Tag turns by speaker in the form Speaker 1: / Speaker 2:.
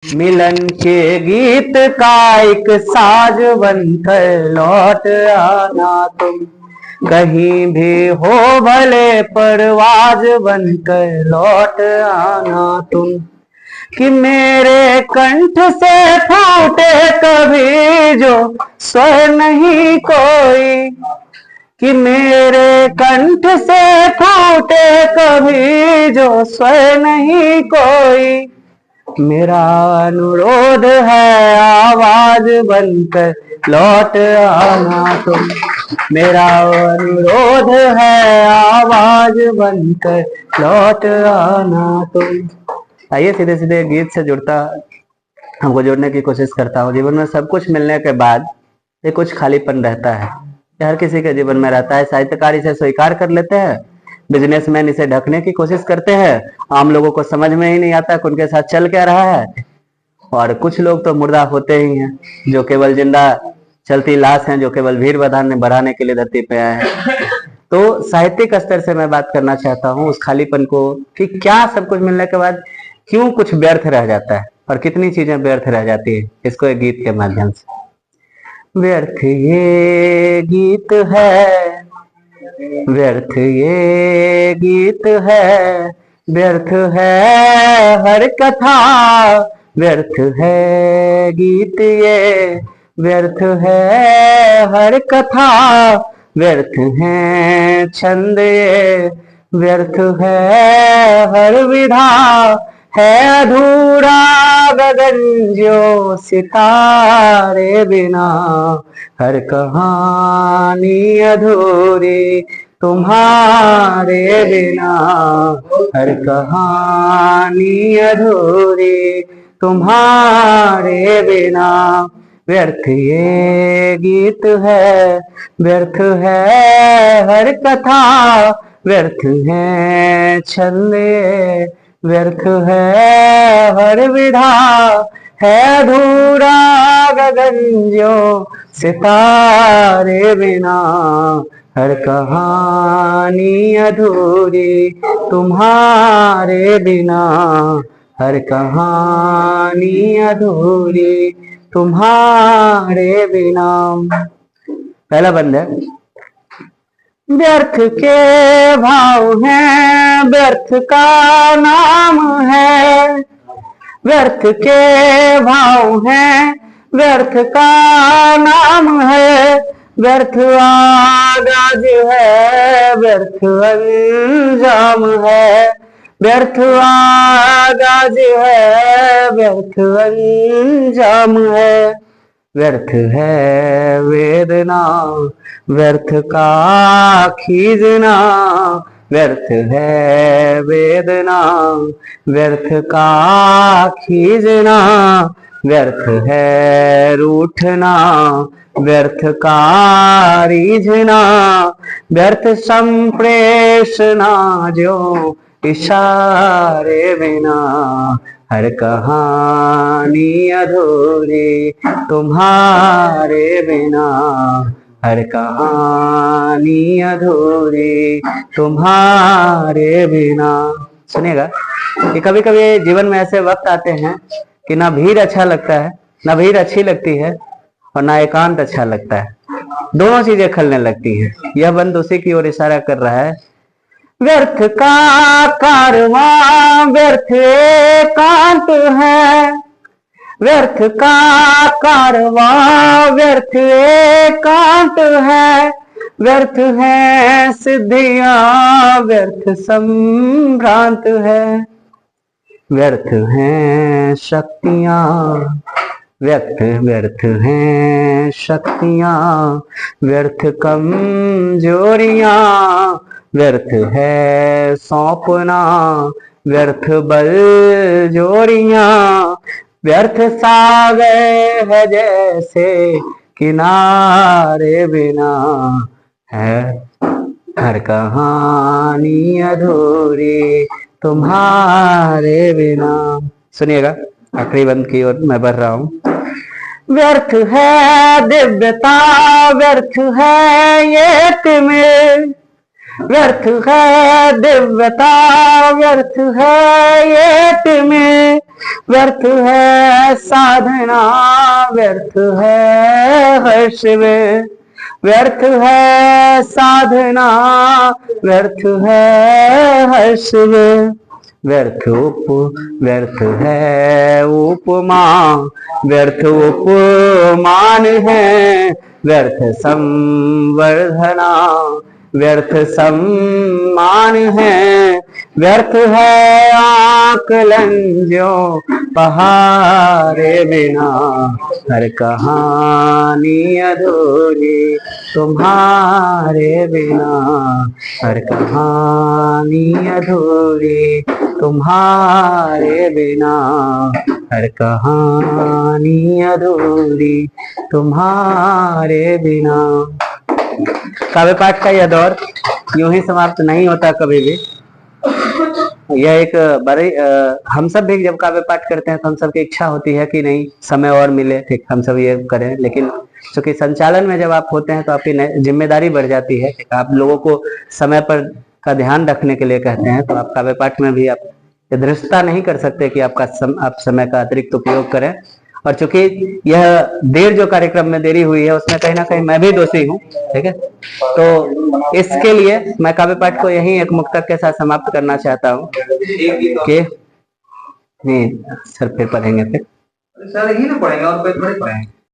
Speaker 1: मिलन के गीत का एक साज बनकर लौट आना तुम, कहीं भी हो भले परवाज बनकर लौट आना तुम। कि मेरे कंठ से फूटे कभी जो स्वर नहीं कोई, कि मेरे कंठ से फूटे कभी जो स्वर नहीं कोई। मेरा अनुरोध है आवाज बनकर लौट आना तुम, मेरा अनुरोध है आवाज बनकर लौट आना तुम। आइए सीधे सीधे गीत से जुड़ता हमको जोड़ने की कोशिश करता हूँ। जीवन में सब कुछ मिलने के बाद ये कुछ खालीपन रहता है, हर किसी के जीवन में रहता है। साहित्यकार इसे स्वीकार कर लेते हैं, बिजनेसमैन इसे ढकने की कोशिश करते हैं, आम लोगों को समझ में ही नहीं आता कि उनके साथ चल क्या रहा है। और कुछ लोग तो मुर्दा होते ही हैं, जो केवल जिंदा चलती लाश हैं, जो केवल भीड़ बढ़ाने के लिए धरती पे आए हैं। तो साहित्यिक स्तर से मैं बात करना चाहता हूँ उस खालीपन को, कि क्या सब कुछ मिलने के बाद क्यों कुछ व्यर्थ रह जाता है और कितनी चीजें व्यर्थ रह जाती है। इसको एक गीत के माध्यम से। व्यर्थ ये गीत है, व्यर्थ ये गीत है, व्यर्थ है हर कथा, व्यर्थ है गीत ये, व्यर्थ है हर कथा, व्यर्थ है छंद ये, व्यर्थ है हर विधा, है अधूरा गगन जो सितारे बिना, हर कहानी अधूरी तुम्हारे बिना, हर कहानी अधूरी तुम्हारे बिना। व्यर्थ ये गीत है, व्यर्थ है हर कथा, व्यर्थ है छंद, व्यर्थ है हर विधा, है अधूरा गगन जो सितारे बिना, हर कहानी अधूरी तुम्हारे बिना, हर कहानी अधूरी तुम्हारे बिना। पहला बंद है। व्यर्थ के भाव हैं, व्यर्थ का नाम है, व्यर्थ के भाव हैं, व्यर्थ का नाम है, व्यर्थ आगाज है, व्यर्थ अंजाम है, व्यर्थ आगाज है, व्यर्थ अंजाम है, व्यर्थ है वेदना, व्यर्थ का खींचना, व्यर्थ है वेदना, व्यर्थ का खींचना, व्यर्थ है रूठना, व्यर्थ का रीझना, व्यर्थ संप्रेषणा जो इशारे बिना, हर कहानी अधूरी तुम्हारे बिना, हर कहानी अधूरी तुम्हारे बिना। सुनिएगा कि कभी कभी जीवन में ऐसे वक्त आते हैं कि ना भीड़ अच्छा लगता है, ना भीड़ अच्छी लगती है, और ना एकांत अच्छा लगता है। दोनों चीजें खलने लगती हैं। यह बंद उसी की ओर इशारा कर रहा है। व्यर्थ का कारवां व्यर्थ एकांत है, व्यर्थ का कारवां व्यर्थ एकांत है, व्यर्थ है सिद्धियां व्यर्थ संभ्रांत है, व्यर्थ है शक्तियां व्यर्थ हैं शक्तियां, व्यर्थ कमजोरियां, व्यर्थ है सौंपना, व्यर्थ बल जोरियां, व्यर्थ सागर है जैसे किनारे बिना, है हर कहानी अधूरी तुम्हारे बिना। सुनिएगा आखिरी बंद की ओर मैं बढ़ रहा हूं। व्यर्थ है दिव्यता, व्यर्थ है ये तिमिर, व्यर्थ है दिव्यता, व्यर्थ है ये में, व्यर्थ है साधना, व्यर्थ है हर्ष में, व्यर्थ है साधना, व्यर्थ है हर्ष में, व्यर्थ है उपमा, व्यर्थ उपमान है, व्यर्थ संवर्धना, व्यर्थ सम्मान है, व्यर्थ है आकलन जो पहाड़े बिना, हर कहानी अधूरी तुम्हारे बिना, हर कहानी अधूरी तुम्हारे बिना, हर कहानी अधूरी तुम्हारे बिना। काव्य पाठ का यह दौर यूं ही समाप्त नहीं होता कभी भी। यह एक बड़े हम सब भी जब काव्य पाठ करते हैं तो हम सब की इच्छा होती है कि नहीं समय और मिले, ठीक हम सब ये करें, लेकिन चूंकि संचालन में जब आप होते हैं तो आपकी जिम्मेदारी बढ़ जाती है। आप लोगों को समय पर का ध्यान रखने के लिए कहते हैं, तो आप काव्य पाठ में भी आप दृढ़ता नहीं कर सकते कि आप समय का अतिरिक्त उपयोग करें। और चूंकि यह देर जो कार्यक्रम में देरी हुई है उसमें कहीं ना कहीं मैं भी दोषी हूँ, ठीक है। तो इसके लिए मैं काव्य पाठ को यही एक मुक्तक के साथ समाप्त करना चाहता हूँ कि नहीं सर फिर पढ़ेंगे, फिर
Speaker 2: सर ही ना पढ़ेंगे और कोई थोड़ी पढ़ेंगे।